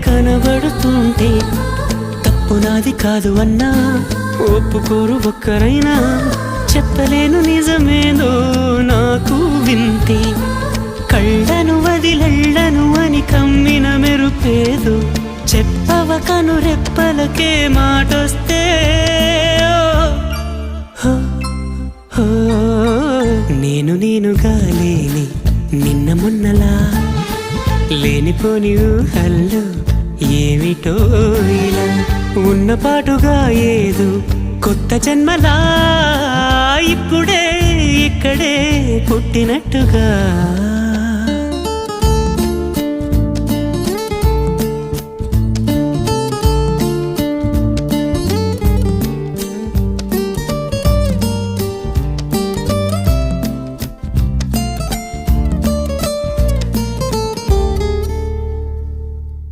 కనబడుతుంటే తప్పు నాది కాదు అన్నా ఒప్పుకోరు ఒక్కరైనా చెప్పలేను నిజమేదో నాకు వింటే కళ్ళను వదిలెళ్ళను అని కమ్మిన మెరుపేదో చెప్పవ కను రెప్పలకే మాటొస్తే నేనుగా లేని నిన్న మొన్నలా లేనిపోని ఊహల్లో ఏమిటో ఇలా ఉన్న పాటుగా ఏదో కొత్త జన్మలా ఇప్పుడే ఇక్కడే పుట్టినట్టుగా